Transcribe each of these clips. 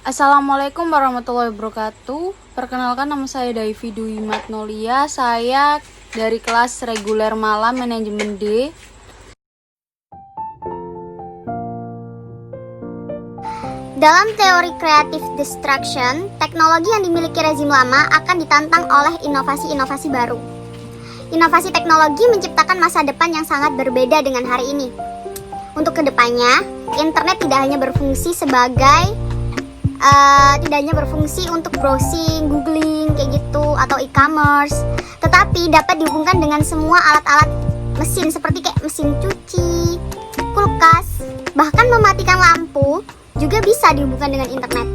Assalamualaikum warahmatullahi wabarakatuh. Perkenalkan, nama saya Daivi Dwi Magnolia. Saya dari kelas reguler malam manajemen D. Dalam teori creative destruction, teknologi yang dimiliki rezim lama akan ditantang oleh inovasi-inovasi baru. Inovasi teknologi menciptakan masa depan yang sangat berbeda dengan hari ini. Untuk kedepannya, internet tidak hanya berfungsi untuk browsing, googling, kayak gitu, atau e-commerce, tetapi dapat dihubungkan dengan semua alat-alat mesin seperti kayak mesin cuci, kulkas, bahkan mematikan lampu juga bisa dihubungkan dengan internet.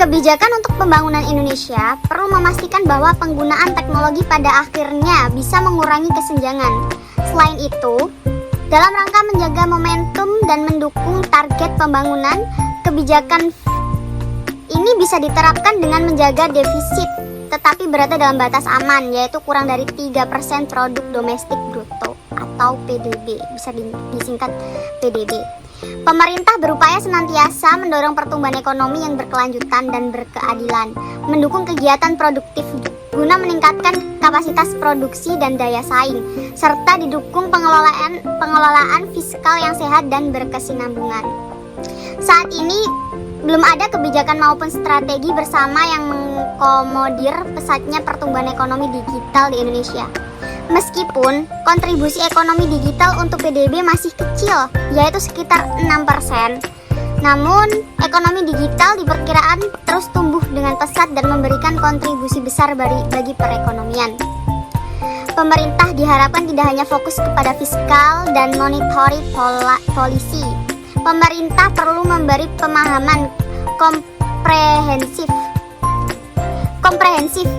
Kebijakan untuk pembangunan Indonesia perlu memastikan bahwa penggunaan teknologi pada akhirnya bisa mengurangi kesenjangan. Selain itu, dalam rangka menjaga momentum dan mendukung target pembangunan, kebijakan ini bisa diterapkan dengan menjaga defisit tetapi berada dalam batas aman, yaitu kurang dari 3% produk domestik bruto atau PDB, bisa disingkat PDB. Pemerintah berupaya senantiasa mendorong pertumbuhan ekonomi yang berkelanjutan dan berkeadilan, mendukung kegiatan produktif guna meningkatkan kapasitas produksi dan daya saing, serta didukung pengelolaan fiskal yang sehat dan berkesinambungan. Saat ini belum ada kebijakan maupun strategi bersama yang mengakomodir pesatnya pertumbuhan ekonomi digital di Indonesia. Meskipun kontribusi ekonomi digital untuk PDB masih kecil, yaitu sekitar 6%, namun ekonomi digital diperkirakan terus tumbuh dengan pesat dan memberikan kontribusi besar bagi perekonomian. Pemerintah diharapkan tidak hanya fokus kepada fiskal dan monetary policy. Pemerintah perlu memberi pemahaman komprehensif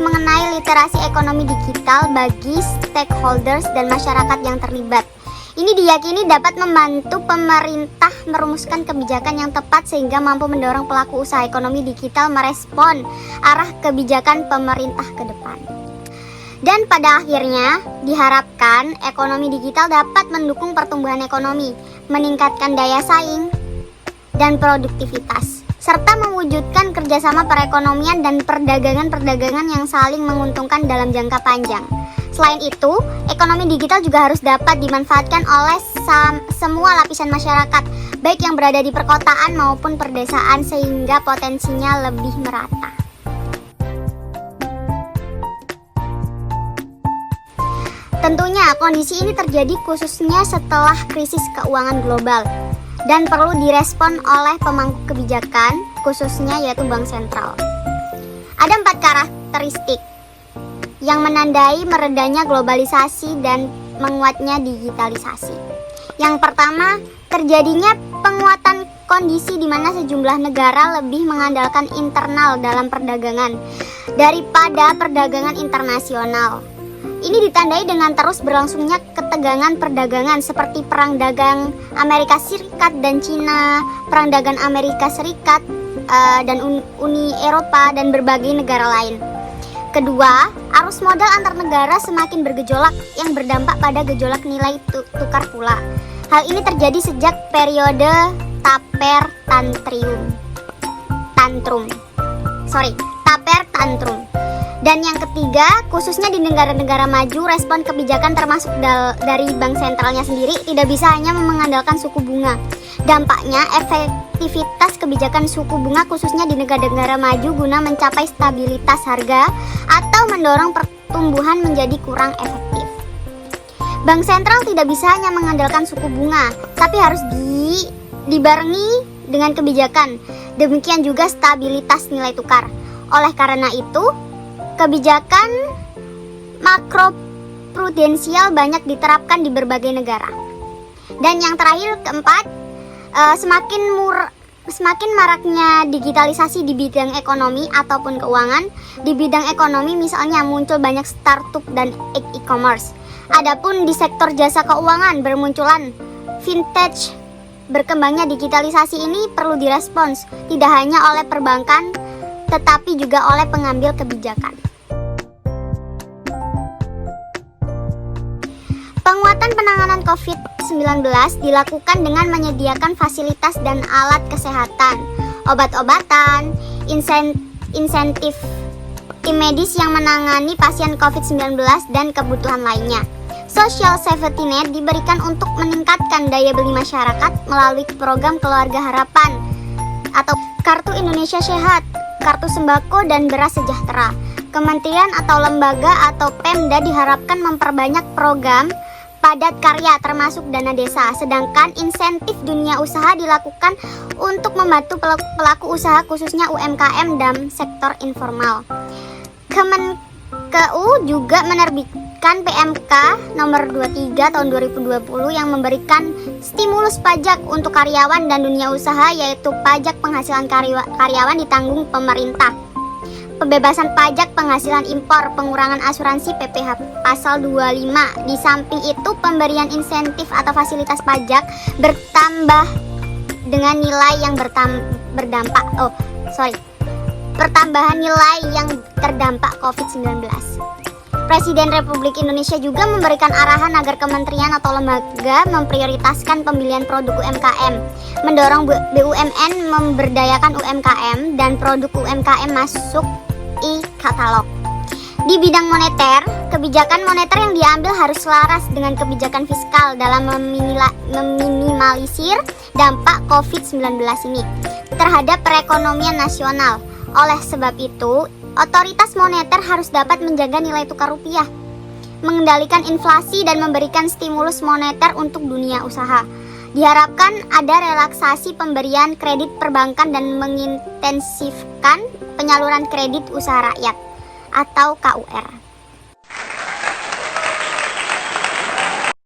mengenai literasi ekonomi digital bagi stakeholders dan masyarakat yang terlibat. Ini diyakini dapat membantu pemerintah merumuskan kebijakan yang tepat sehingga mampu mendorong pelaku usaha ekonomi digital merespon arah kebijakan pemerintah ke depan. Dan pada akhirnya diharapkan ekonomi digital dapat mendukung pertumbuhan ekonomi, meningkatkan daya saing dan produktivitas, serta mewujudkan kerjasama perekonomian dan perdagangan yang saling menguntungkan dalam jangka panjang. Selain itu, ekonomi digital juga harus dapat dimanfaatkan oleh semua lapisan masyarakat, baik yang berada di perkotaan maupun perdesaan, sehingga potensinya lebih merata. Tentunya kondisi ini terjadi khususnya setelah krisis keuangan global dan perlu direspon oleh pemangku kebijakan, khususnya yaitu Bank Sentral. Ada 4 karakteristik yang menandai meredanya globalisasi dan menguatnya digitalisasi. Yang pertama, terjadinya penguatan kondisi di mana sejumlah negara lebih mengandalkan internal dalam perdagangan daripada perdagangan internasional. Ini ditandai dengan terus berlangsungnya ketegangan perdagangan seperti perang dagang Amerika Serikat dan Cina, perang dagang Amerika Serikat dan Uni Eropa dan berbagai negara lain. Kedua, arus modal antar negara semakin bergejolak yang berdampak pada gejolak nilai tukar pula. Hal ini terjadi sejak periode Taper Tantrum. Dan yang ketiga, khususnya di negara-negara maju, respon kebijakan termasuk dari bank sentralnya sendiri tidak bisa hanya mengandalkan suku bunga. Dampaknya, efektivitas kebijakan suku bunga khususnya di negara-negara maju guna mencapai stabilitas harga atau mendorong pertumbuhan menjadi kurang efektif. Bank sentral tidak bisa hanya mengandalkan suku bunga, tapi harus dibarengi dengan kebijakan. Demikian juga stabilitas nilai tukar. Oleh karena itu, kebijakan makroprudensial banyak diterapkan di berbagai negara. Dan yang terakhir, keempat, semakin maraknya digitalisasi di bidang ekonomi ataupun keuangan. Di bidang ekonomi misalnya muncul banyak startup dan e-commerce. Adapun di sektor jasa keuangan bermunculan vintage. Berkembangnya digitalisasi ini perlu direspons tidak hanya oleh perbankan tetapi juga oleh pengambil kebijakan. Penguatan penanganan COVID-19 dilakukan dengan menyediakan fasilitas dan alat kesehatan. obat-obatan, insentif tim medis yang menangani pasien COVID-19, dan kebutuhan lainnya. Social safety net diberikan untuk meningkatkan daya beli masyarakat melalui program Keluarga Harapan atau Kartu Indonesia Sehat, Kartu Sembako, dan Beras Sejahtera. Kementerian atau lembaga atau Pemda diharapkan memperbanyak program padat karya termasuk dana desa, sedangkan insentif dunia usaha dilakukan untuk membantu pelaku usaha khususnya UMKM dan sektor informal. Kemenkeu juga menerbitkan PMK nomor 23 tahun 2020 yang memberikan stimulus pajak untuk karyawan dan dunia usaha, yaitu pajak penghasilan karyawan ditanggung pemerintah, pembebasan pajak penghasilan impor, pengurangan asuransi PPh pasal 25. Di samping itu pemberian insentif atau fasilitas pajak bertambah dengan nilai yang pertambahan nilai yang terdampak COVID-19. Presiden Republik Indonesia juga memberikan arahan agar kementerian atau lembaga memprioritaskan pembelian produk UMKM, mendorong BUMN memberdayakan UMKM dan produk UMKM masuk e-katalog. Di bidang moneter, kebijakan moneter yang diambil harus selaras dengan kebijakan fiskal dalam meminimalisir dampak COVID-19 ini terhadap perekonomian nasional. Oleh sebab itu, otoritas moneter harus dapat menjaga nilai tukar rupiah, mengendalikan inflasi, dan memberikan stimulus moneter untuk dunia usaha. Diharapkan ada relaksasi pemberian kredit perbankan dan mengintensifkan penyaluran kredit usaha rakyat atau KUR.